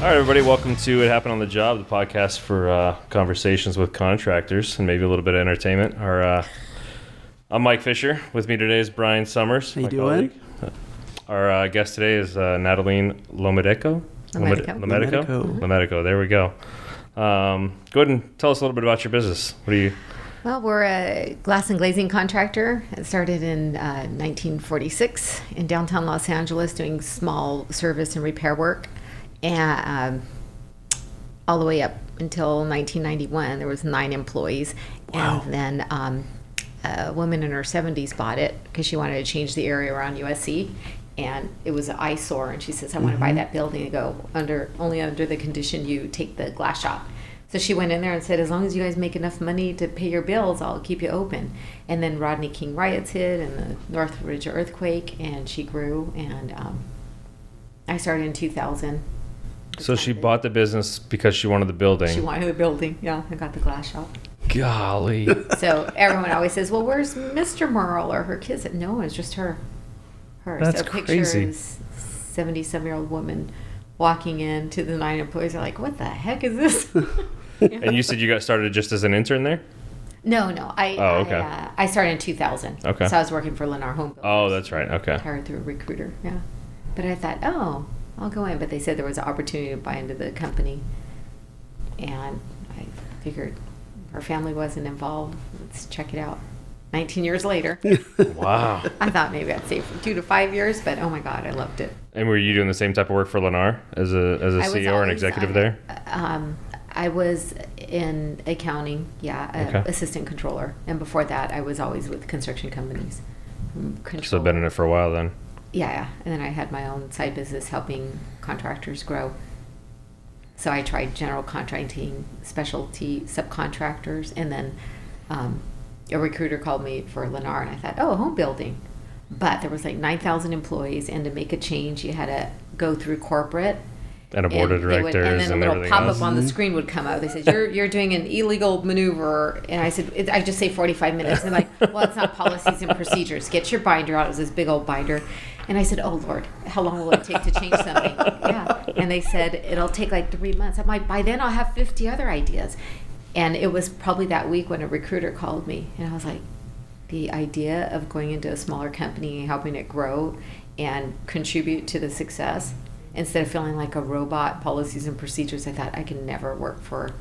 All right, everybody, welcome to It Happened on the Job, the podcast for conversations with contractors and maybe a little bit of entertainment. I'm Mike Fisher. With me today is Brian Summers. How you doing? Our guest today is Nataline Lomedico. Lomedico. There we go. Go ahead and tell us a little bit about your business. What do you... Well, we're a glass and glazing contractor. It started in 1946 in downtown Los Angeles doing small service and repair work. And all the way up until 1991, there was 9 employees. Wow. And then a woman in her 70s bought it because she wanted to change the area around USC. And it was an eyesore. And she says, I want to buy that building and go only under the condition you take the glass shop. So she went in there and said, as long as you guys make enough money to pay your bills, I'll keep you open. And then Rodney King riots hit and the Northridge earthquake, and she grew. And I started in 2000. So she bought the business because she wanted the building. She wanted the building, yeah. I got the glass shop. Golly. So everyone always says, well, where's Mr. Merle or her kids? No, it's just her. That's so crazy. Picture is 77-year-old woman walking in to the 9 employees. Are like, what the heck is this? And you said you got started just as an intern there? No. Okay. I started in 2000. Okay. So I was working for Lennar Home Builders. Oh, that's right. Okay. Hired through a recruiter, yeah. But I thought, I'll go in. But they said there was an opportunity to buy into the company. And I figured our family wasn't involved. Let's check it out. 19 years later. Wow. I thought maybe I'd stay for 2 to 5 years, but oh my God, I loved it. And were you doing the same type of work for Lennar as a CEO or an executive there? I was in accounting, assistant controller. And before that, I was always with construction companies. So been in it for a while then? Yeah. And then I had my own side business helping contractors grow. So I tried general contracting, specialty subcontractors, and then a recruiter called me for Lennar, and I thought, home building. But there was like 9,000 employees, and to make a change, you had to go through corporate. And a board of directors and then a little everything pop-up else. on the screen would come out. They said, you're doing an illegal maneuver. And I said, I just say 45 minutes. And they're like, well, it's not policies and procedures. Get your binder out. It was this big old binder. And I said, oh, Lord, how long will it take to change something? Yeah. And they said, it'll take like 3 months. I'm like, by then I'll have 50 other ideas. And it was probably that week when a recruiter called me. And I was like, the idea of going into a smaller company and helping it grow and contribute to the success, instead of feeling like a robot, policies and procedures, I thought I could never work for,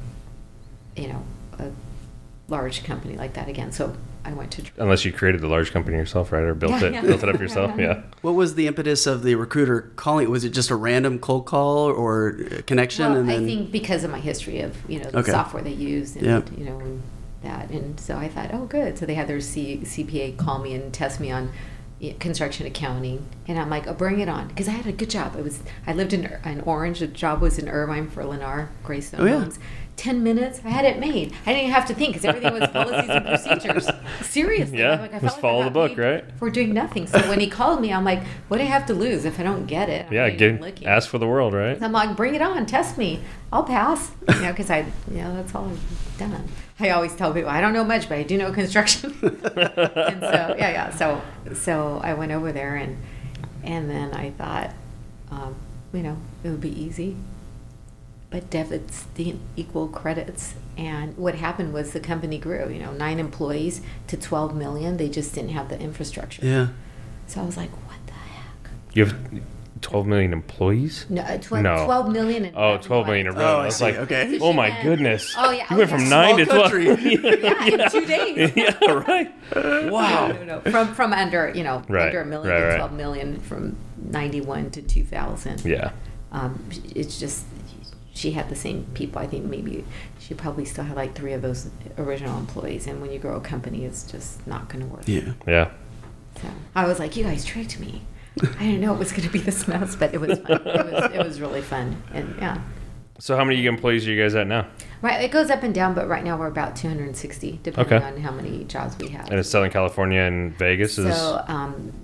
a large company like that again. So I went to... Unless you created the large company yourself, right? Or built it up yourself, yeah. What was the impetus of the recruiter calling? Was it just a random cold call or connection? Well, and then... I think because of my history of, the software they used and, and that. And so I thought, good. So they had their CPA call me and test me on construction accounting, and I'm like, bring it on, because I had a good job. I lived in Orange. The job was in Irvine for Lennar Greystone Homes. 10 minutes, I had it made. I didn't even have to think because everything was policies and procedures. Seriously, I felt follow the book, right? For doing nothing. So when he called me, I'm like, what do I have to lose if I don't get it? Ask for the world, right? So I'm like, bring it on, test me, I'll pass. Because that's all I've done. I always tell people I don't know much, but I do know construction. And so so I went over there and then I thought, it would be easy, but debits didn't equal credits. And what happened was the company grew, 9 employees to 12 million. They just didn't have the infrastructure. Yeah. So I was like, what the heck? You have 12 million employees? No, 12 million in revenue. 12 million in revenue. I was like, okay. Oh my goodness. Oh yeah. You went from 9 to 12. In 2 days. Yeah, right. Wow. No. From under, under a million to 12 million from 91 to 2000. Yeah. It's just, she had the same people. I think maybe she probably still had like 3 of those original employees. And when you grow a company, it's just not going to work. Yeah. Yeah. So I was like, you guys tricked me. I didn't know it was going to be this mess, but it was fun. It was really fun. And yeah. So how many employees are you guys at now? Right. It goes up and down, but right now we're about 260, depending on how many jobs we have. And it's Southern California and Vegas? So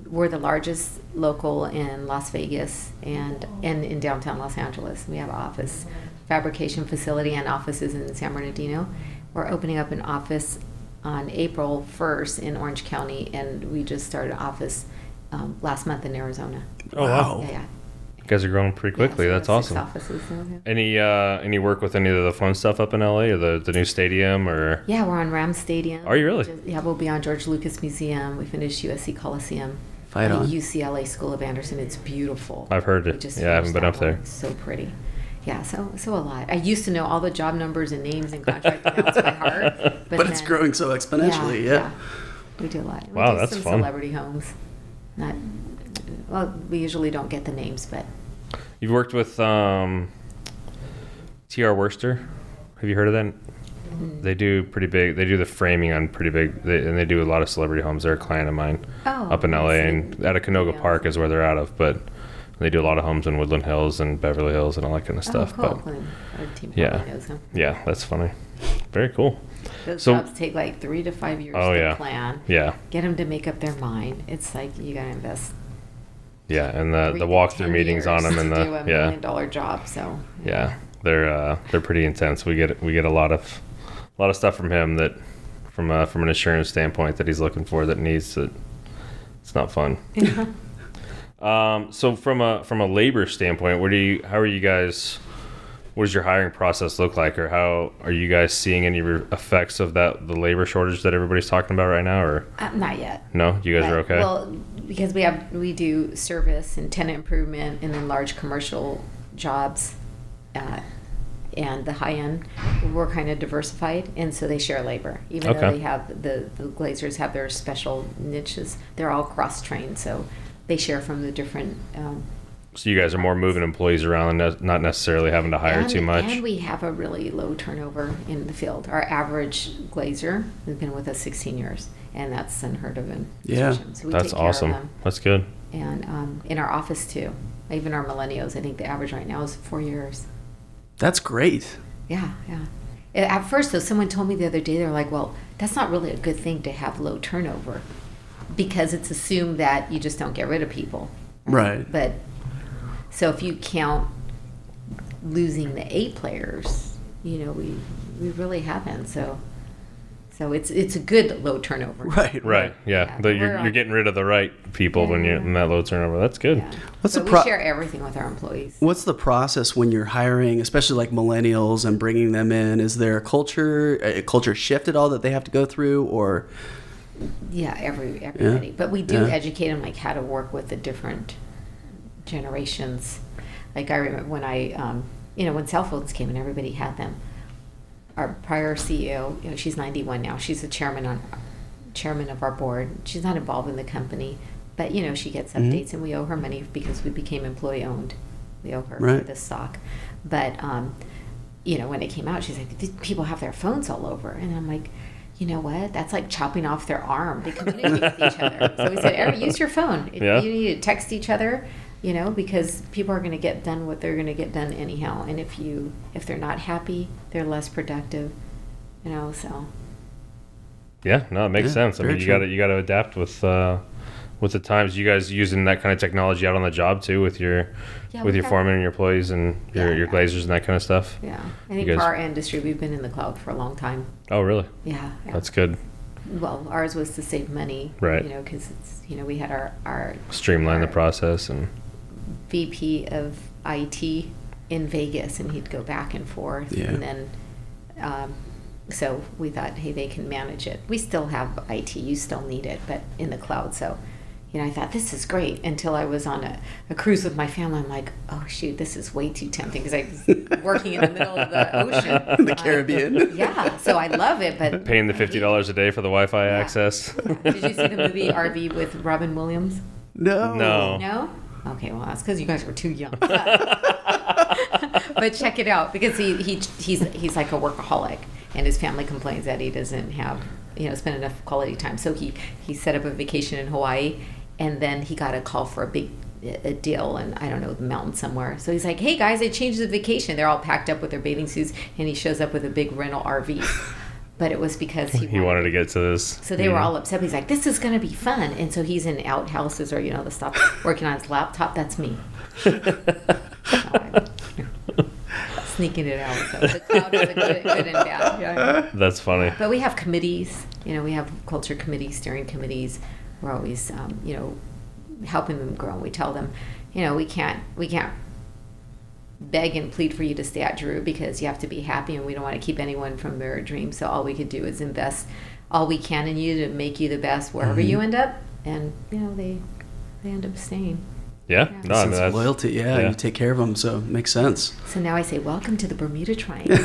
we're the largest local in Las Vegas and in downtown Los Angeles. We have an office, fabrication facility, and offices in San Bernardino. We're opening up an office on April 1st in Orange County, and we just started an office last month in Arizona. Oh, wow. Yeah. You guys are growing pretty quickly. Yeah, That's so 6 awesome. offices, so, yeah. Any work with any of the fun stuff up in LA or the new stadium or? Yeah, we're on Rams Stadium. Are you really? Yeah, we'll be on George Lucas Museum. We finished USC Coliseum. Fight on. UCLA School of Anderson. It's beautiful. I've heard it. Yeah, I haven't been up there. It's so pretty. Yeah, so a lot. I used to know all the job numbers and names and contract accounts by heart. But it's growing so exponentially, yeah. We do a lot. We Wow, do that's some fun. Celebrity homes. We usually don't get the names, but. You've worked with T.R. Worcester. Have you heard of that? Mm-hmm. They do pretty big. They do the framing on pretty big, and they do a lot of celebrity homes. They're a client of mine up in LA, and out of Canoga Park is where they're out of. But they do a lot of homes in Woodland Hills and Beverly Hills and all that kind of stuff. Cool. But Our team yeah, probably knows them. yeah, that's funny. Very cool. Those So- jobs take like 3 to 5 years Oh, to yeah. plan. Yeah, Get them to make up their mind. It's like you got to invest. yeah, and 3 the to walkthrough 10 meetings on years them and to do the $1 million job. So yeah, they're pretty intense. We get a lot of stuff from him that from an insurance standpoint that he's looking for that needs it. It's not fun. So from a labor standpoint, how are you guys? What does your hiring process look like, or how are you guys seeing any effects of the labor shortage that everybody's talking about right now, or not yet. no? You guys are okay. Well, because we do service and tenant improvement and then large commercial jobs, and the high end, we're kind of diversified, and so they share labor. Even though they have the Glazers have their special niches, they're all cross trained, so they share from the different. So you guys are more moving employees around and not necessarily having to hire too much. And we have a really low turnover in the field. Our average glazer has been with us 16 years, and that's unheard of in construction. So we That's take care awesome. of them. That's good. And in our office too, even our millennials, I think the average right now is 4 years. That's great. Yeah, yeah. At first, though, someone told me the other day, they're like, well, that's not really a good thing to have low turnover because it's assumed that you just don't get rid of people. Right. But so if you count losing the A players, we really haven't. So it's a good low turnover. Right. Yeah. Yeah, You're getting rid of the right people when you're in that low turnover. That's good. Yeah. What's So the we share everything with our employees. What's the process when you're hiring, especially like millennials and bringing them in? Is there a culture shift at all that they have to go through, or? Yeah, everybody. But we do educate them like how to work with the different generations. Like I remember when when cell phones came and everybody had them. Our prior CEO, she's 91 now. She's the chairman of our board. She's not involved in the company, but she gets updates, and we owe her money because we became employee owned. We owe her for the stock. But when it came out, she's like, "These people have their phones all over," and I'm like, you know what? That's like chopping off their arm. They communicate with each other. So we said, use your phone. Yeah. You need to text each other. Because people are going to get done what they're going to get done anyhow. And if they're not happy, they're less productive. So. Yeah, no, it makes sense. I mean, you got to adapt with the times. You guys using that kind of technology out on the job too with your foreman and your employees and your glazers and that kind of stuff. Yeah, I think for our industry, we've been in the cloud for a long time. Oh, really? Yeah. That's good. Well, ours was to save money, right? Because it's we had our streamline the process and. VP of IT in Vegas, and he'd go back and forth, and then so we thought, hey, they can manage it. We still have IT, you still need it, but in the cloud. So I thought this is great until I was on a cruise with my family. I'm like, oh shoot, this is way too tempting because I was working in the middle of the ocean, the Caribbean. Yeah, so I love it, but paying the $50 a day for the Wi-Fi access. Did you see the movie RV with Robin Williams? No. Okay, well, that's because you guys were too young. But check it out because he's like a workaholic, and his family complains that he doesn't have spend enough quality time. So he set up a vacation in Hawaii, and then he got a call for a deal in, I don't know, the mountain somewhere. So he's like, hey guys, I changed the vacation. They're all packed up with their bathing suits, and he shows up with a big rental RV. But it was because he wanted to get to this. So they were all upset. He's like, this is going to be fun. And so he's in outhouses or, the stuff, working on his laptop. That's me. Sneaking it out. So the cloud is a good and bad. Yeah. That's funny. But we have committees. We have culture committees, steering committees. We're always, helping them grow. And we tell them, we can't beg and plead for you to stay at Giroux because you have to be happy, and we don't want to keep anyone from their dreams. So all we could do is invest all we can in you to make you the best wherever you end up, and they end up staying. Yeah, no, I mean, that's loyalty. Yeah, you take care of them, so it makes sense. So now I say, welcome to the Bermuda Triangle.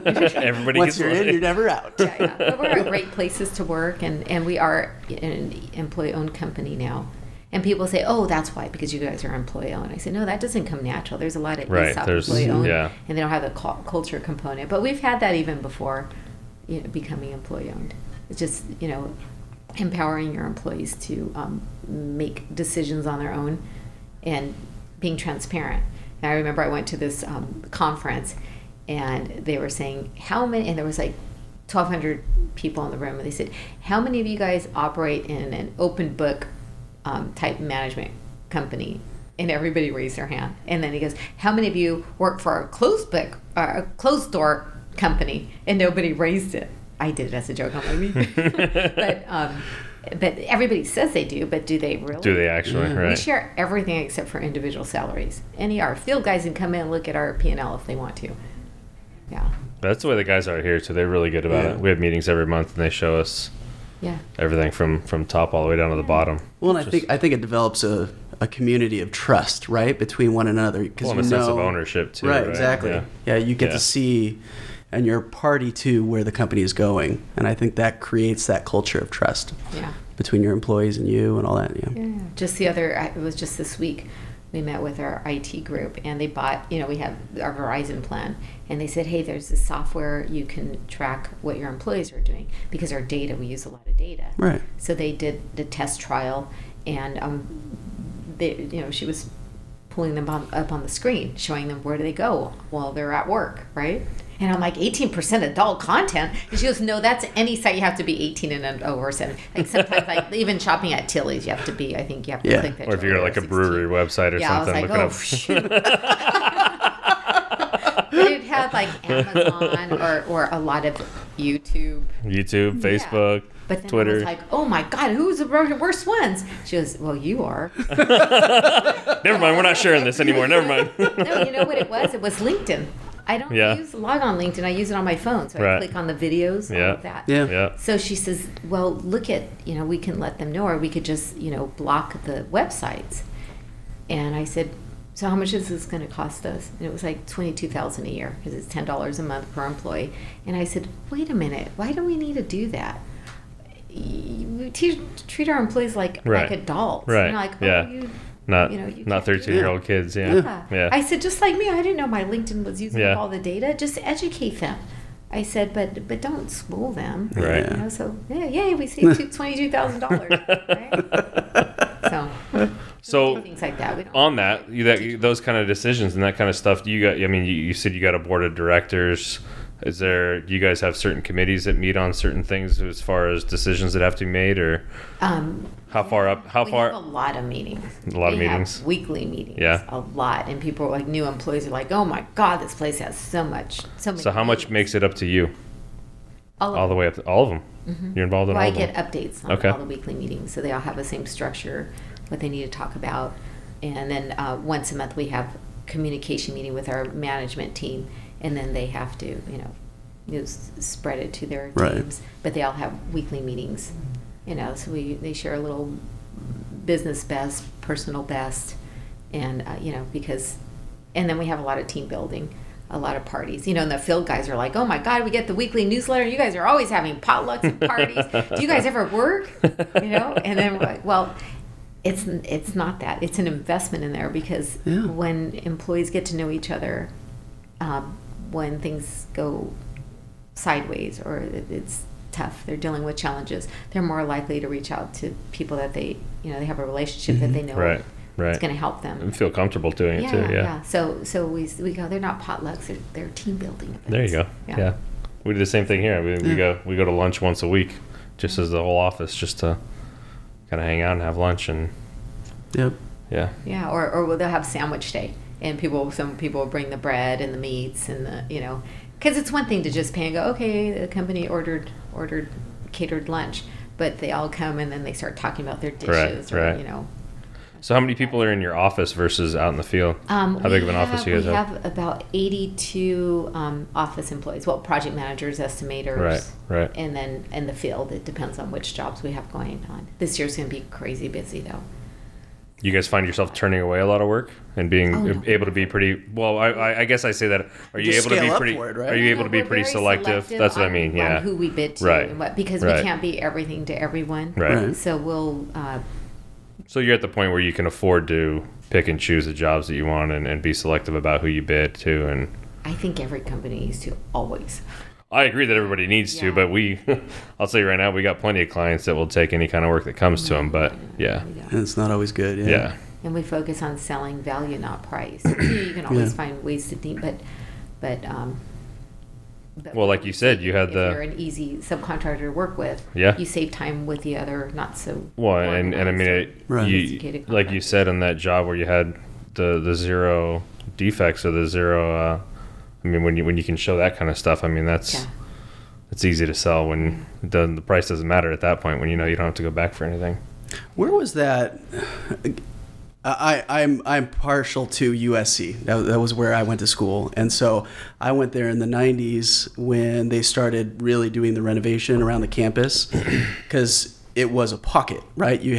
Everybody once you're in, you're never out. Yeah. But we're at great places to work, and we are an employee-owned company now. And people say, oh, that's why, because you guys are employee-owned. I say, no, that doesn't come natural. There's a lot of ESOP employee-owned, and they don't have the culture component. But we've had that even before becoming employee-owned. It's just, empowering your employees to make decisions on their own and being transparent. And I remember I went to this conference, and they were saying, how many, and there was like 1,200 people in the room, and they said, how many of you guys operate in an open book type management company? And everybody raised their hand. And then he goes, how many of you work for a closed door company? And nobody raised it. I did it as a joke on my meeting. But everybody says they do, but do they really? Do they actually? Mm-hmm. Right. We share everything except for individual salaries. Our field guys can come in and look at our P&L if they want to. Yeah. That's the way the guys are here, so they're really good about it. We have meetings every month, and they show us everything from top all the way down to the bottom. Well, and I think it develops a community of trust, right, between one another. Well, and a sense of ownership, too. Right, exactly. Yeah, you get to see, and you're party to where the company is going. And I think that creates that culture of trust between your employees and you and all that. Yeah. Just it was just this week, we met with our IT group, and they bought, we have our Verizon plan, and they said, hey, there's this software you can track what your employees are doing, because our data, we use a lot of data. Right. So they did the test trial, and she was pulling them up on the screen, showing them where do they go while they're at work, right? And I'm like, 18% adult content? And she goes, no, that's any site. You have to be 18 and over 7. Like sometimes, like even shopping at Tilly's, you have to be, I think you have to click that. Or if you're like a brewery website or something. I was like, oh, shoot. But it had like Amazon or a lot of YouTube, Facebook, but then Twitter. I was like, oh my God, who's the worst ones? She goes, well, you are. Never mind, we're not sharing this anymore. Never mind. No, you know what it was? It was LinkedIn. I don't log on LinkedIn. I use it on my phone. So I click on the videos, all of that. Yeah. So she says, well, look at, we can let them know, or we could just, block the websites. And I said, so how much is this going to cost us? And it was like $22,000 a year, because it's $10 a month per employee. And I said, wait a minute, why do we need to do that? We treat our employees like adults. Right. Like, not 13-year-old kids. Yeah. I said, just like me, I didn't know my LinkedIn was using up all the data. Just educate them. I said, but don't school them. Right. So we saved $22,000. Right. So things like that. On those kind of decisions and that kind of stuff, you said you got a board of directors. Do you guys have certain committees that meet on certain things as far as decisions that have to be made, or how far up? We have a lot of meetings. Meetings. Weekly meetings. Yeah. A lot, and people like new employees are like, "Oh my God, this place has so many." So how much makes it up to you? All the way up to all of them. Mm-hmm. You're involved in all of them. I get updates on all the weekly meetings, so they all have the same structure, what they need to talk about, and then once a month we have communication meeting with our management team. And then they have to, spread it to their teams. But they all have weekly meetings, So they share a little business best, personal best, and and then we have a lot of team building, a lot of parties. And the field guys are like, oh my God, we get the weekly newsletter. You guys are always having potlucks and parties. Do you guys ever work? And then we're like, well. It's not that. It's an investment in there, because when employees get to know each other. When things go sideways or it's tough, they're dealing with challenges, they're more likely to reach out to people that they have a relationship that they know it's going to help them and feel comfortable doing it too. Yeah. So we go, they're not potlucks, they're team building events. There you go. Yeah. We do the same thing here. We go to lunch once a week, just as the whole office, just to kind of hang out and have lunch and. Yep. Yeah. Yeah. Or they'll have sandwich day. And some people bring the bread and the meats and because it's one thing to just pay and go, okay, the company ordered catered lunch, but they all come and then they start talking about their dishes, So how many people are in your office versus out in the field? How big of an office you guys have? We have about 82 office employees. Well, project managers, estimators. Right. And then in the field, it depends on which jobs we have going on. This year's going to be crazy busy, though. You guys find yourself turning away a lot of work and being able to be pretty, well, I guess I say that. Are you able to be pretty, are you able to be pretty selective? That's what I mean, yeah. On who we bid to and what, because we can't be everything to everyone. Right. So we'll... So you're at the point where you can afford to pick and choose the jobs that you want and be selective about who you bid to. And I think every company needs to always. I agree that everybody needs to, but I'll tell you right now, we got plenty of clients that will take any kind of work that comes to them, but And it's not always good, yeah. And we focus on selling value, not price. You can always find ways to think, but well, like you said, you had if you're an easy subcontractor to work with, you save time with the other not so and I mean, like you said on that job where you had the zero defects or the zero, I mean, when you can show that kind of stuff, I mean, it's easy to sell when the price doesn't matter at that point, when you know you don't have to go back for anything. Where was that? I'm partial to USC. That was where I went to school, and so I went there in the '90s when they started really doing the renovation around the campus, because it was a pocket, right? You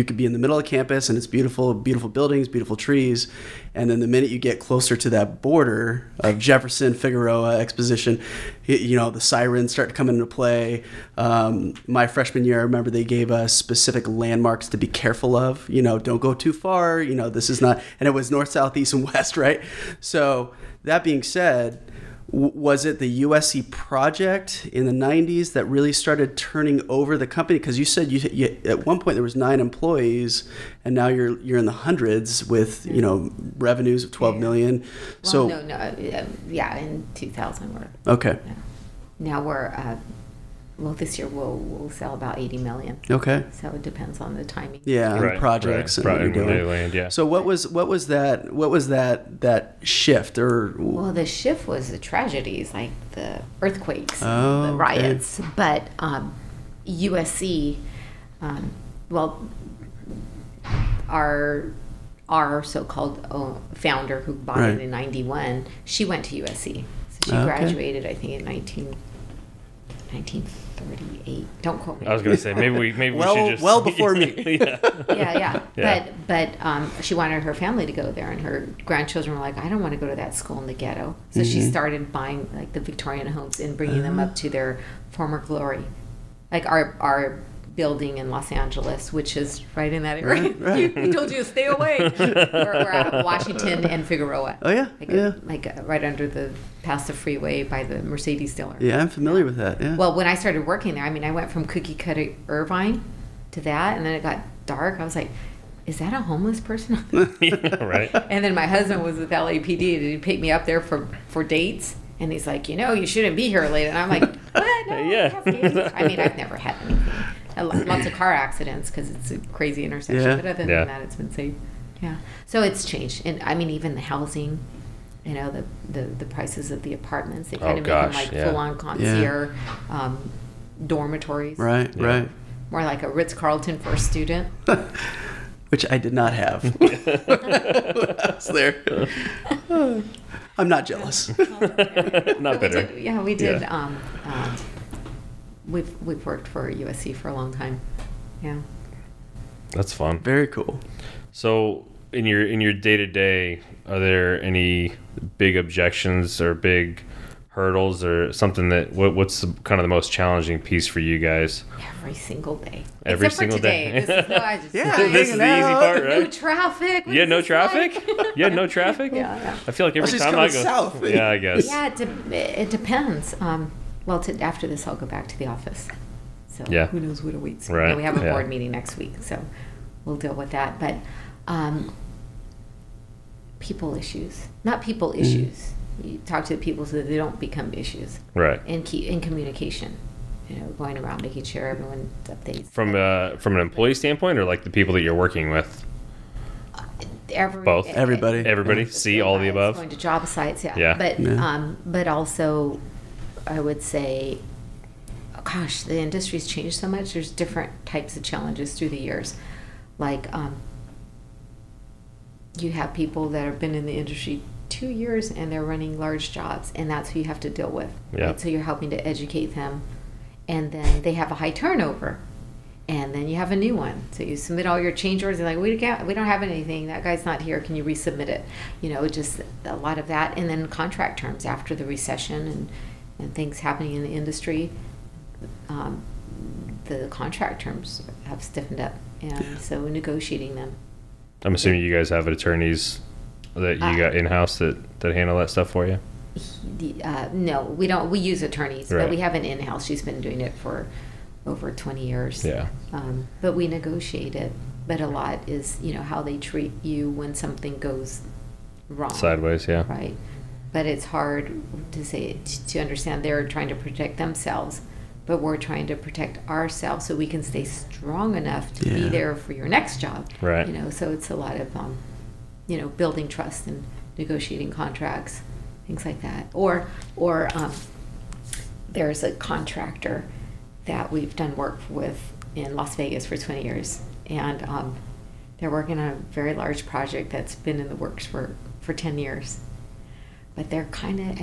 could be in the middle of campus and it's beautiful, beautiful buildings, beautiful trees. And then the minute you get closer to that border of Jefferson, Figueroa, Exposition, the sirens start to come into play. My freshman year, I remember they gave us specific landmarks to be careful of. Don't go too far. This is not, and it was north, south, east, and west, right? So that being said, was it the USC project in the 90s that really started turning over the company? Because you said you at one point there was 9 employees, and now you're in the hundreds with revenues of 12 million. Well, so in 2000 we're okay. Now we're this year we'll sell about 80 million. Okay. So it depends on the timing. Yeah, on the projects and what you're doing. They land, yeah. So what was that shift or? Well, the shift was the tragedies like the earthquakes, the riots, but USC, our so-called founder who bought it in '91, she went to USC. So she graduated, I think, in 1938. Don't quote me. I was going to say maybe we should just before me. Yeah. But she wanted her family to go there, and her grandchildren were like, I don't want to go to that school in the ghetto. So she started buying like the Victorian homes and bringing them up to their former glory, like our building in Los Angeles, which is right in that area. Right. We told you to stay away. We're at Washington and Figueroa. Oh yeah, right under past the freeway by the Mercedes dealer. Yeah, I'm familiar with that. Yeah. Well, when I started working there, I went from cookie cutter Irvine to that, and then it got dark. I was like, is that a homeless person? Right. And then my husband was with LAPD, and he'd pick me up there for dates. And he's like, you shouldn't be here late. And I'm like, what? No, I've never had anything. Lots of car accidents because it's a crazy intersection. Yeah. But other than that, it's been safe. Yeah. So it's changed. And even the housing, the prices of the apartments, they kind of make them like full-on concierge dormitories. Right. More like a Ritz-Carlton for a student. Which I did not have. I was there. I'm not jealous. Not bitter. We did. We've worked for USC for a long time. Yeah. That's fun. Very cool. So in your day-to-day, are there any big objections or big hurdles or something what's kind of the most challenging piece for you guys? Every single day. Except single day. This is this is the easy part, right? No traffic. You had no traffic? Like? You had no traffic? Yeah. I feel like every time I go south. Yeah, I guess. Yeah, it depends. After this, I'll go back to the office. So who knows what awaits. Right. We have a board meeting next week, so we'll deal with that. But people issues, not people issues. You talk to the people so that they don't become issues. Right. And keep in communication. Going around making sure everyone's updates. From an employee standpoint, or like the people that you're working with? Both. Everybody. See all the above. Going to job sites, yeah. But also, I would say, gosh, the industry's changed so much. There's different types of challenges through the years, like you have people that have been in the industry 2 years and they're running large jobs, and that's who you have to deal with. Yeah. Right? So you're helping to educate them, and then they have a high turnover, and then you have a new one. So you submit all your change orders, and like, we don't have anything. That guy's not here. Can you resubmit it? Just a lot of that, and then contract terms after the recession and things happening in the industry. The contract terms have stiffened up, and so negotiating them. I'm assuming you guys have attorneys that you got in-house that handle that stuff for you? No, we don't. We use attorneys, Right. but we have an in-house. She's been doing it for over 20 years. Yeah. But we negotiate it. But a lot is, how they treat you when something goes wrong. Sideways, yeah. Right. But it's hard to understand they're trying to protect themselves, but we're trying to protect ourselves so we can stay strong enough to be there for your next job. Right. So it's a lot of, building trust and negotiating contracts, things like that. Or there's a contractor that we've done work with in Las Vegas for 20 years, and they're working on a very large project that's been in the works for 10 years. But they're kind of,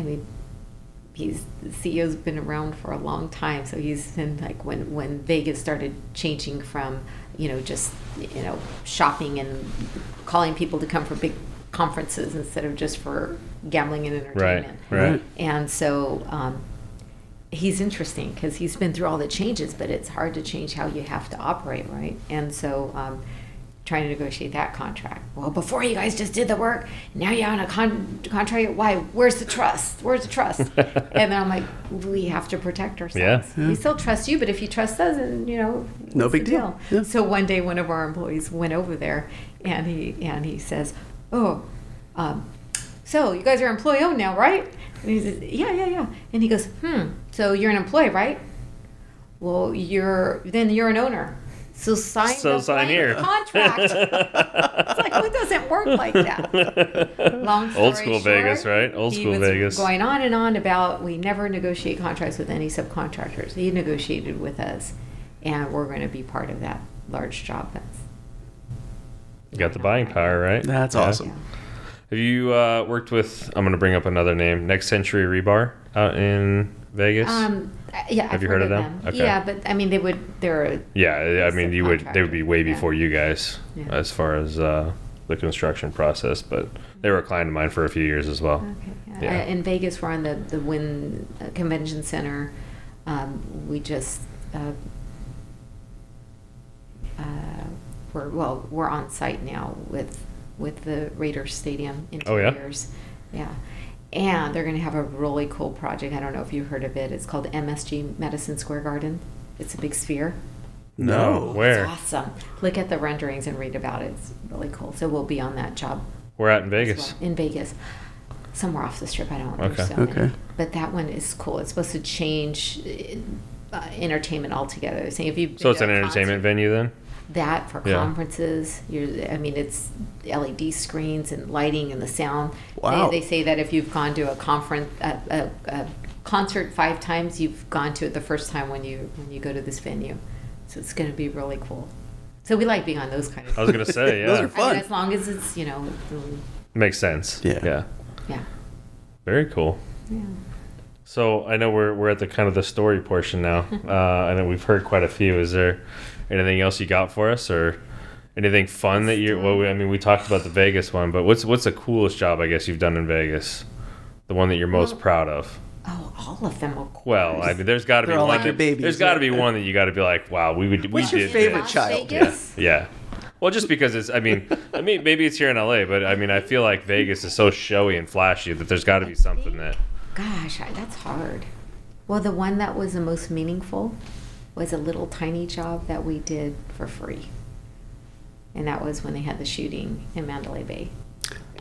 the CEO's been around for a long time, so he's been like when Vegas started changing from just shopping and calling people to come for big conferences instead of just for gambling and entertainment. Right. And so he's interesting because he's been through all the changes, but it's hard to change how you have to operate, right? And so trying to negotiate that contract. Well, before you guys just did the work, now you're on a contract. Why? Where's the trust? Where's the trust? And then I'm like, we have to protect ourselves. Yeah. We still trust you, but if you trust us, and no big deal. Yeah. So one day, one of our employees went over there, and he says, "Oh, so you guys are employee owned now, right?" And he says, "Yeah." And he goes, So you're an employee, right? Well, you're an owner. So sign here. Contract. It's like, it doesn't work like that. Long story Old school short, Vegas, right? Old he school was Vegas. Going on and on about we never negotiate contracts with any subcontractors. He negotiated with us, and we're going to be part of that large job. You got the buying power, right? That's awesome. Yeah. Have you worked with, I'm going to bring up another name, Next Century Rebar out in Vegas? Yeah, Have you heard of them? Okay. Yeah, but they're Yeah, they would be way Yeah. before you guys as far as the construction process, but they were a client of mine for a few years as well. Okay. Yeah. In Vegas, we're on the Wynn Convention Center. We just we're on site now with the Raiders Stadium in 2 years. Yeah. And they're going to have a really cool project. I don't know if you've heard of it. It's called MSG, Madison Square Garden. It's a big sphere. No. Where? It's awesome. Look at the renderings and read about it. It's really cool. So we'll be on that job. We're out in Vegas. In Vegas. Somewhere off the strip. I don't know. Okay. So many. But that one is cool. It's supposed to change entertainment altogether. They're saying if you So it's an entertainment venue then? That for conferences, it's LED screens and lighting and the sound. Wow. They say that if you've gone to a conference, a concert 5 times, you've gone to it the first time when you go to this venue. So it's going to be really cool. So we like being on those kind of. I was going to say, yeah. Those are fun. as long as it's Makes sense. Yeah. Yeah. Very cool. Yeah. So I know we're at the kind of the story portion now. I know we've heard quite a few. Is there anything else you got for us, or anything fun that you're? Well, we talked about the Vegas one, but what's the coolest job I guess you've done in Vegas? The one that you're most proud of? Oh, all of them. Of course. Well, there's got to be They're all one. like your babies, There's got to be one that you got to be like, wow, we did. What's your favorite child? Vegas? Yeah. Well, just because it's, maybe it's here in LA, but I feel like Vegas is so showy and flashy that there's got to be something that. Gosh, that's hard. Well, the one that was the most meaningful was a little tiny job that we did for free. And that was when they had the shooting in Mandalay Bay.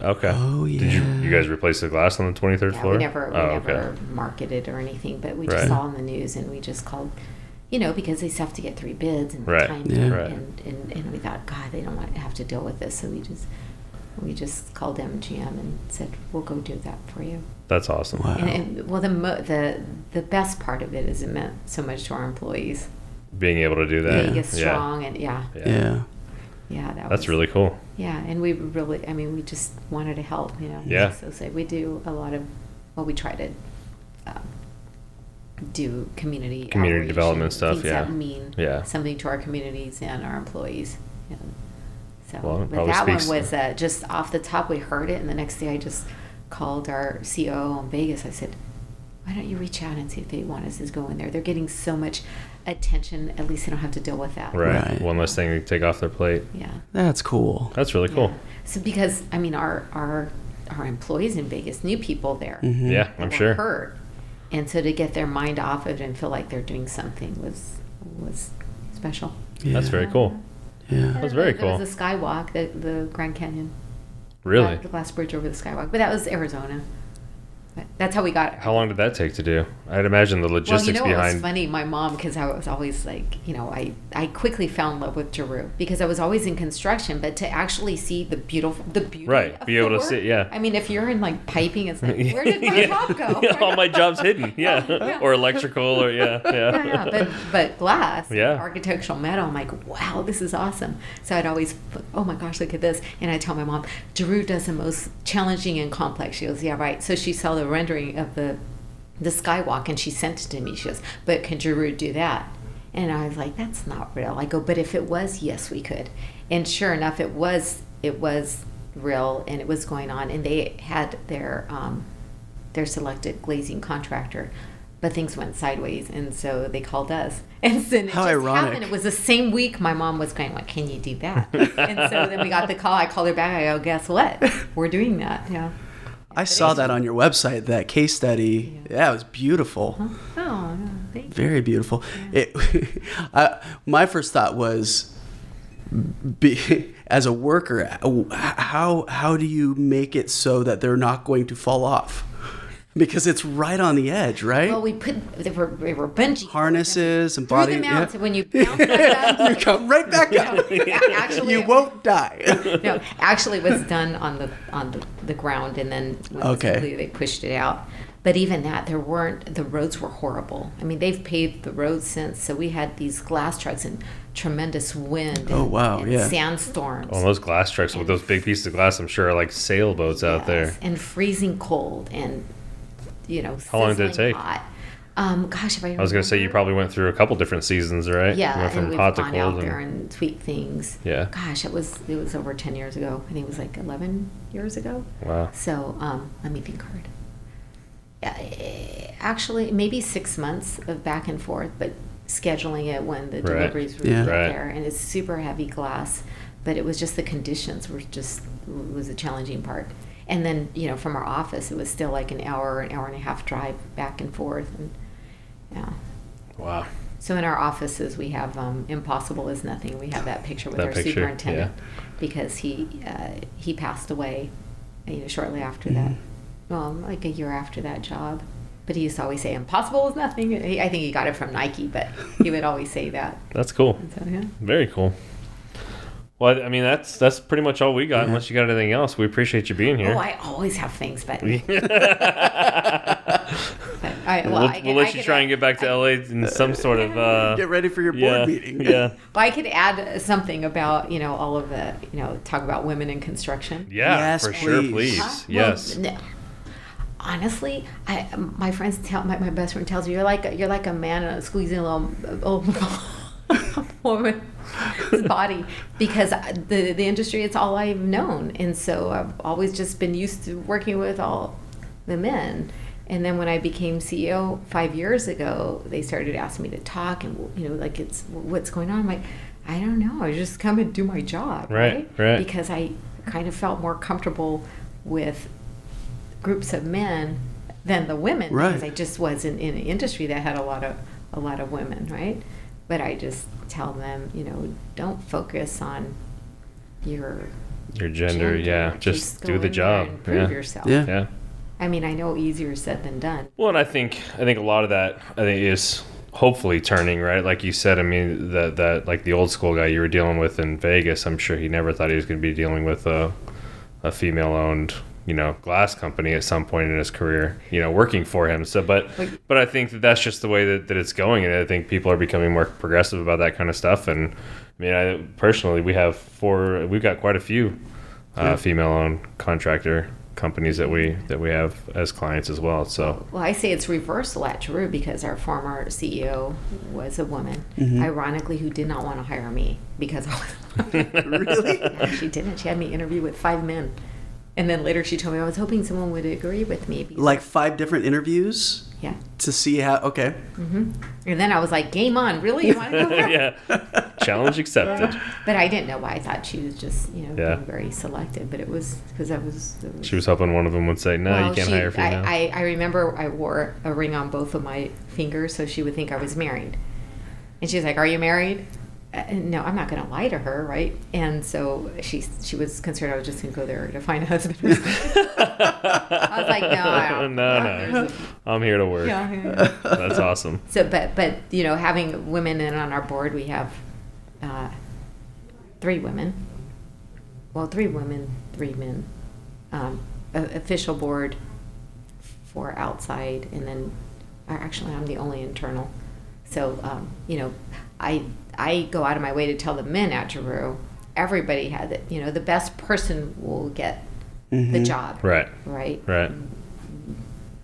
Okay. Oh, yeah. Did you guys replace the glass on the 23rd floor? We never marketed or anything, but we just saw on the news and we just called, because they have to get 3 bids and time. And we thought, God, they don't want to have to deal with this. So we just called MGM and said, we'll go do that for you. That's awesome. Wow. And the best part of it is it meant so much to our employees. Being able to do that. Vegas strong and Yeah. Yeah, that's really cool. Yeah, and we really, I mean, we just wanted to help, you know. Yeah. So say we do a lot of, well, we try to do community outreach development and stuff. things Yeah, that mean something to our communities and our employees. You know. So, well, but that one was just off the top. We heard it, and the next day I just called our COO in Vegas. I said, "Why don't you reach out and see if they want us to go in there? They're getting so much attention. At least they don't have to deal with that." Right. One less thing to take off their plate. Yeah. That's cool. That's really cool. Yeah. So because I mean our employees in Vegas knew people there. Mm-hmm. Yeah, I'm sure. Hurt. And so to get their mind off of it and feel like they're doing something was special. Yeah. That's very cool. Yeah. That's very cool. There was a skywalk, the Grand Canyon. Really? The glass bridge over the skywalk. But that was Arizona. But that's how we got it. How long did that take to do? I'd imagine the logistics Well, you know, behind. it was funny. My mom, because I was always like, you know, I quickly fell in love with Giroux because I was always in construction, but to actually see the beauty Right, of be the able to work, see, yeah. I mean, if you're in like piping, it's like, where did my job go? All my job's hidden. Yeah. Or electrical, or Yeah. But glass, Yeah. architectural metal, I'm like, wow, this is awesome. So I'd always, oh my gosh, look at this. And I tell my mom, Giroux does the most challenging and complex. She goes, yeah, right. So she saw the rendering of the skywalk and she sent it to me. She goes, but can Giroux do that? And I was like, that's not real. I go, but if it was, yes, we could. And sure enough, it was real and it was going on. And they had their selected glazing contractor, but things went sideways. And so they called us. And so it How just ironic. happened. It was the same week my mom was going, like, can you do that? And so then we got the call. I called her back. I go, guess what? We're doing that. Yeah. I saw that on your website, that case study. Yeah, it was beautiful. Huh? Oh, no, thank you. Very beautiful. It, my first thought was, as a worker, how do you make it so that they're not going to fall off? Because it's right on the edge, right? Well, they were bungee harnesses and threw body. them out. Yeah. So when you bounce back up, You come right back up. actually, You won't die. No, actually, it was done on the ground, and then when it was completed, they pushed it out. But even that, the roads were horrible. I mean, they've paved the roads since, so we had these glass trucks and tremendous wind. Oh, wow, and yeah. sandstorms. Oh, those glass trucks with those big pieces of glass, I'm sure, are like sailboats out there. And freezing cold, and How long did it sizzling take? hot. Gosh, if I I was going to say you probably went through a couple different seasons, right? Yeah, You went from and we've hot to gone cold. out there and tweaked things. Yeah. Gosh, it was over 10 years ago. I think it was like 11 years ago. Wow. So let me think hard. Actually, maybe 6 months of back and forth, but scheduling it when the deliveries were there, and it's super heavy glass. But it was just the conditions was a challenging part. And then from our office, it was still like an hour and a half drive back and forth, and yeah. Wow. So in our offices, we have "Impossible is Nothing." We have that picture with our superintendent because he passed away, shortly after that. Well, like a year after that job. But he used to always say, "Impossible is nothing." I think he got it from Nike, but he would always say that. That's cool. So, yeah. Very cool. Well, I mean, that's pretty much all we got. Yeah. Unless you got anything else, we appreciate you being here. Oh, I always have things, but We'll let you try and get back to LA in some sort of. Get ready for your board meeting. Yeah. Well, I could add something about all of the talk about women in construction. Yeah, Yes, for sure, please. please. Huh? Yes. Well, no. Honestly, my friends my best friend tells me you're like a man squeezing a little woman's body, because the industry, it's all I've known, and so I've always just been used to working with all the men. And then when I became CEO 5 years ago, they started asking me to talk, and like, it's what's going on. I'm like, I don't know. I just come and do my job, Right. Because I kind of felt more comfortable with groups of men than the women, because I just wasn't in an industry that had a lot of women, right? But I just tell them, don't focus on your gender. Yeah, just go do the in there job. and prove yourself. Yeah. I mean, I know easier said than done. Well, and I think a lot of that is hopefully turning, right? Like you said, I mean, that like the old school guy you were dealing with in Vegas, I'm sure he never thought he was going to be dealing with a female-owned, glass company at some point in his career, working for him. So, but I think that's just the way that it's going, and I think people are becoming more progressive about that kind of stuff, and mean, personally, we've got quite a few female-owned contractor companies that we have as clients as well. So, well, I say it's reversal at Giroux because our former CEO was a woman, ironically, who did not want to hire me because I was Really? Yeah, she didn't. She had me interview with 5 men, and then later she told me I was hoping someone would agree with me. Like 5 different interviews. Yeah. To see how. Okay. And then I was like, game on. Really? You want to go there? yeah, challenge accepted. But I didn't know why. I thought she was just, being very selective. But it was because She was hoping one of them would say, "No, you can't hire female." I remember I wore a ring on both of my fingers, so she would think I was married. And she's like, "Are you married?" No, I'm not going to lie to her, right? And so she was concerned I was just going to go there to find a husband. I was like, no, I don't. No. I'm here to work. Yeah. That's awesome. So, but having women in on our board, we have 3 women. Well, 3 women, 3 men. Official board for outside, and then actually I'm the only internal. So, I go out of my way to tell the men at Giroux, everybody had it. The best person will get the job. Right. Right. Right.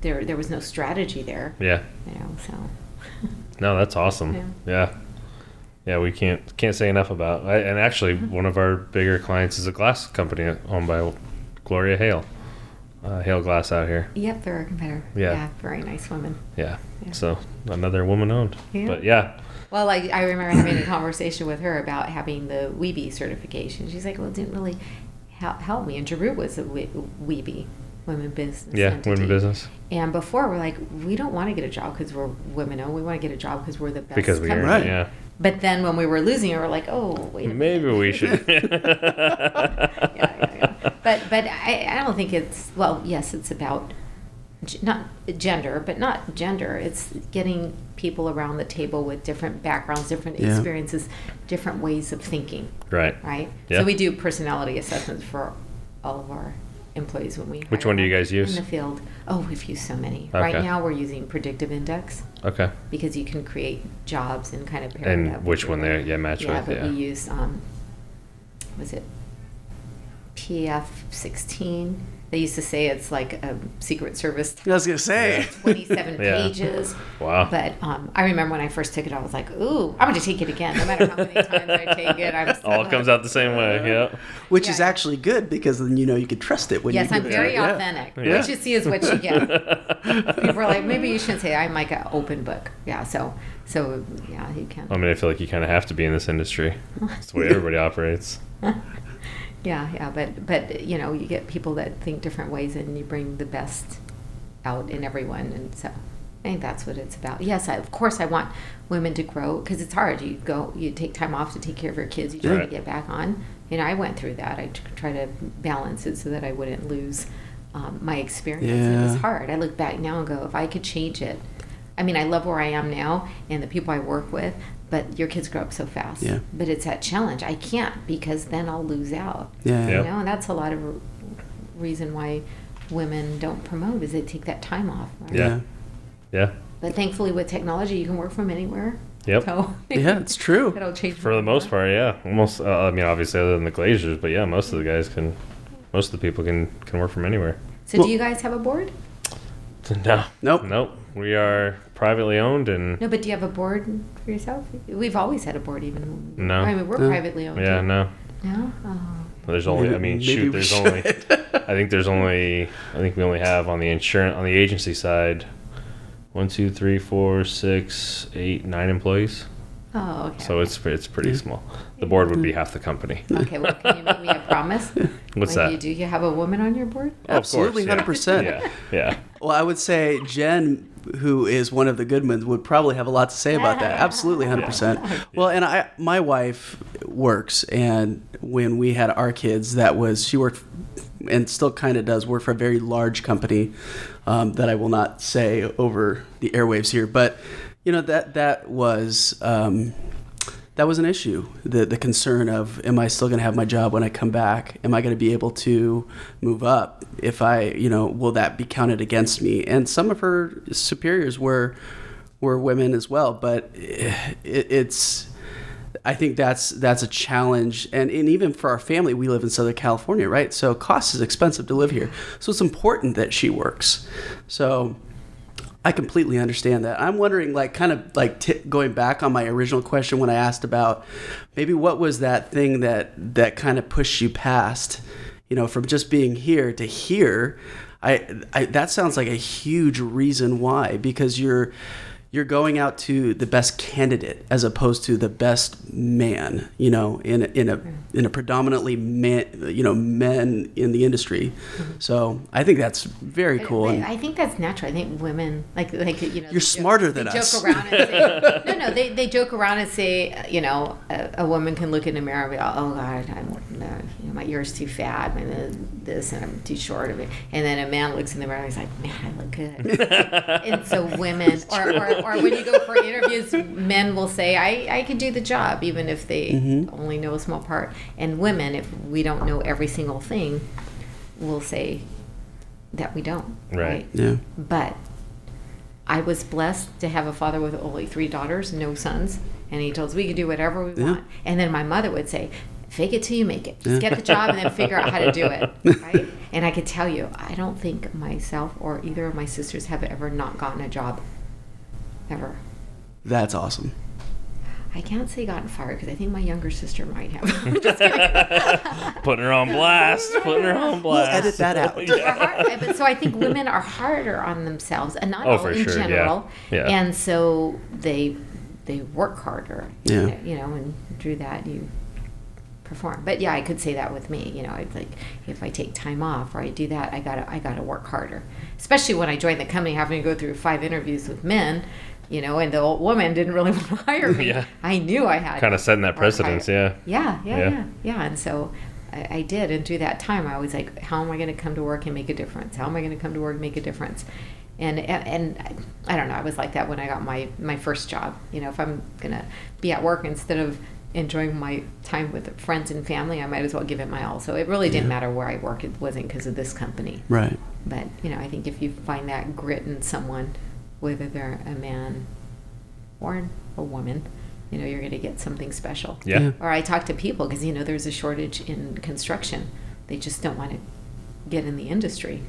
There was no strategy there. Yeah. So. No, that's awesome. Yeah. We can't say enough about. And actually, one of our bigger clients is a glass company owned by Gloria Hale. Hale Glass out here. Yep, they're a competitor. Yeah, very nice woman. Yeah. So another woman owned. Yeah. But yeah. Well, I remember having a conversation with her about having the WEB certification. She's like, well, it didn't really help me. And Giroux was a WEB, women business. Yeah, entity. women business. And before, we're like, we don't want to get a job because we're women-owned. We want to get a job because we're the best because we company. are, right. Yeah. But then when we were losing it, we're like, oh, wait a minute. Maybe we should. Yeah. But I don't think it's, well, yes, it's about not gender, but not gender. It's getting people around the table with different backgrounds, different experiences, different ways of thinking. Right. Yeah. So we do personality assessments for all of our employees when we hire Which one do you guys use? in the field? Oh, we've used so many. Okay. Right now we're using predictive index. Okay. Because you can create jobs and kind of pair it up. And which one they match with? But we use was it PF16? They used to say it's like a Secret Service. I was gonna say 27 pages. Wow. But I remember when I first took it, I was like, "Ooh, I'm going to take it again, no matter how many times I take it." All comes out the same way. Yeah. Which is actually good because then you can trust it when you. Yes, I'm very authentic. Yeah. What you see is what you get. People are like, maybe you shouldn't say I'm like an open book. Yeah. So yeah, you can. I mean, I feel like you kind of have to be in this industry. That's the way everybody operates. Yeah, but you get people that think different ways, and you bring the best out in everyone, and so I think that's what it's about. Yes, of course, I want women to grow because it's hard. You take time off to take care of your kids. You try to get back on. I went through that. I try to balance it so that I wouldn't lose my experience. Yeah. It was hard. I look back now and go, if I could change it. I mean, I love where I am now and the people I work with. But your kids grow up so fast. Yeah. But it's that challenge. I can't because then I'll lose out. Yeah. And that's a lot of reason why women don't promote is they take that time off. Right? Yeah. But thankfully with technology, you can work from anywhere. Yep. So it's true. It'll change. For the most part, yeah. Almost, I mean, obviously other than the Glaziers, but yeah, most of the people can work from anywhere. So do you guys have a board? No. Nope. We are privately owned and... No, but do you have a board for yourself? We've always had a board even. No. I mean, we're privately owned. Yeah, too. No? Oh. There's only, there's only, I think we only have on the agency side, 1, 2, 3, 4, 6, 8, 9 employees. Oh, okay. So it's pretty small. The board would be half the company. Okay, well, can you make me a promise? What's that? Do you have a woman on your board? Absolutely, 100%. Yeah. Well, I would say Jen, who is one of the good ones, would probably have a lot to say about that. Absolutely, 100%. Well, and my wife works, and when we had our kids, she worked and still kind of does work for a very large company that I will not say over the airwaves here, but that was an issue. The concern of, am I still going to have my job when I come back? Am I going to be able to move up? If will that be counted against me? And some of her superiors were women as well, but it's I think that's a challenge. And even for our family, we live in Southern California, right? So cost is expensive to live here. So it's important that she works. So I completely understand that. I'm wondering, like, kind of like going back on my original question when I asked about maybe what was that thing that kind of pushed you past, from just being here to here. I that sounds like a huge reason why, because you're going out to the best candidate as opposed to the best man, in a predominantly men in the industry. So I think that's very cool. I think that's natural. I think women you're smarter than us. Joke around and say, they joke around and say, a woman can look in the mirror and be like, oh God, my ear's too fat, this, and I'm too short of it. And then a man looks in the mirror and he's like, man, I look good. And so women, or when you go for interviews, men will say, I can do the job, even if they only know a small part. And women, if we don't know every single thing, will say that we don't. Right? Yeah. But I was blessed to have a father with only 3 daughters, no sons. And he told us we could do whatever we want. And then my mother would say, fake it till you make it. Just get the job and then figure out how to do it. Right? And I could tell you, I don't think myself or either of my sisters have ever not gotten a job. Ever. That's awesome. I can't say gotten fired because I think my younger sister might have. I'm just kidding. Putting her on blast. We'll edit that out. But so I think women are harder on themselves, and not all in general. Yeah. And so they work harder. Yeah. And through that you perform. But yeah, I could say that with me. It's like if I take time off or I do that, I gotta work harder. Especially when I joined the company, having to go through 5 interviews with men. And the old woman didn't really want to hire me. Yeah. I knew I had kind of setting that precedence. Yeah. And so I did, and through that time, I was like, how am I going to come to work and make a difference? How am I going to come to work and make a difference? And I don't know. I was like that when I got my first job. If I'm going to be at work instead of enjoying my time with friends and family, I might as well give it my all. So it really didn't matter where I work. It wasn't because of this company. Right. But I think if you find that grit in someone, whether they're a man or a woman, you're going to get something special. Yeah. Or I talk to people because, there's a shortage in construction. They just don't want to get in the industry.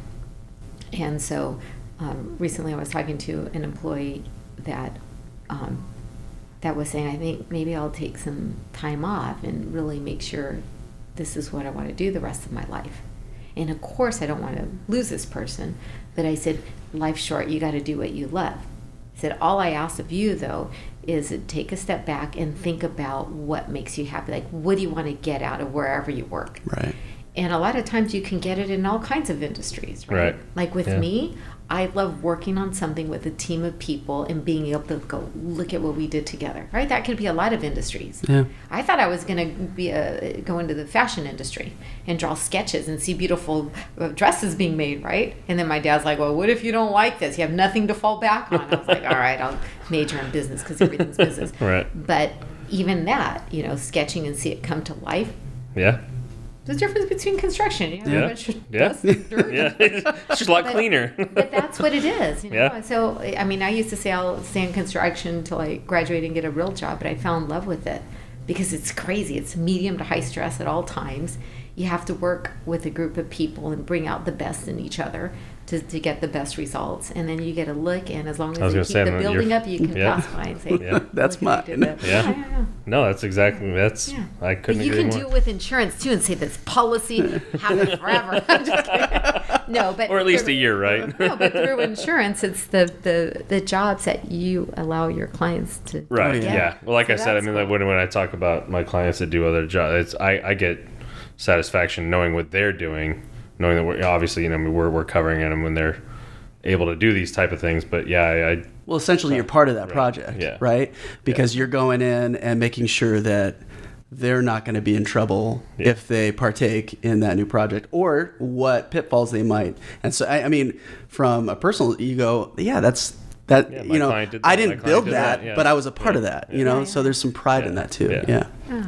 And so recently I was talking to an employee that was saying, I think maybe I'll take some time off and really make sure this is what I want to do the rest of my life. And of course, I don't want to lose this person. But I said, life's short. You got to do what you love. I said, all I ask of you, though, is to take a step back and think about what makes you happy. Like, what do you want to get out of wherever you work? Right. And a lot of times you can get it in all kinds of industries, right? Like with me, I love working on something with a team of people and being able to go look at what we did together, right? That could be a lot of industries. Yeah. I thought I was going to be go into the fashion industry and draw sketches and see beautiful dresses being made, right? And then my dad's like, well, what if you don't like this? You have nothing to fall back on. I was like, all right, I'll major in business because everything's business. Right. But even that, sketching and see it come to life. Yeah. The difference between construction, dust and dirt. Yeah, it's just a lot cleaner. But that's what it is, Yeah. So, I mean, I used to say I'll stay in construction until I graduate and get a real job, but I fell in love with it because it's crazy. It's medium to high stress at all times. You have to work with a group of people and bring out the best in each other to get the best results. And then you get a look, and as long as you keep the building up, you can pass by and say, that's mine. Yeah. No, that's exactly, I couldn't agree more. You can do it with insurance, too, and say this policy, have it forever. I'm just kidding. No, but... Or at least a year, right? No, but through insurance, it's the jobs that you allow your clients to Right, get. yeah. Well, like I said, I mean, like when I talk about my clients that do other jobs, I get satisfaction knowing what they're doing, knowing that we're obviously, we're covering them when they're able to do these type of things. But yeah, well, essentially, you're part of that project, right? Because you're going in and making sure that they're not going to be in trouble if they partake in that new project or what pitfalls they might. And so, I mean, from a personal, you go, I didn't build that, but I was a part of that, so there's some pride in that too.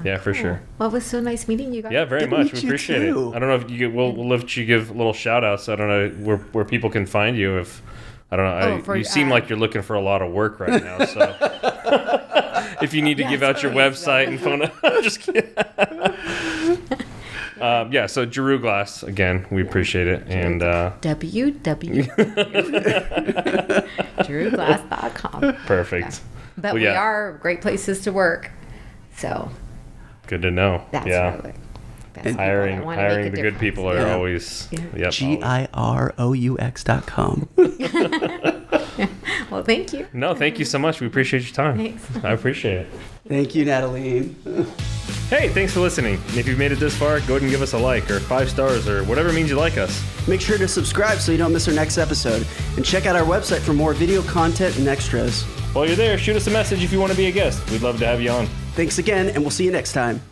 Yeah, for sure. Well, it was so nice meeting you guys. Yeah, very much. We appreciate it. I don't know if we'll let you give little shout outs. I don't know where people can find you. If I don't know, you seem like you're looking for a lot of work right now. So if you need to give out your website and phone number. I'm just kidding. Yeah, so Giroux Glass, again, we appreciate it. And www.girouxglass.com. Perfect. Yeah. But we are great places to work. So good to know. That's really hiring the good people are always GIROUX.com. Well, thank you. No, thank you so much. We appreciate your time. Thanks. I appreciate it. Thank you, Nataline. Hey, thanks for listening. And if you've made it this far, go ahead and give us a like or 5 stars or whatever means you like us. Make sure to subscribe so you don't miss our next episode. And check out our website for more video content and extras. While you're there, shoot us a message if you want to be a guest. We'd love to have you on. Thanks again, and we'll see you next time.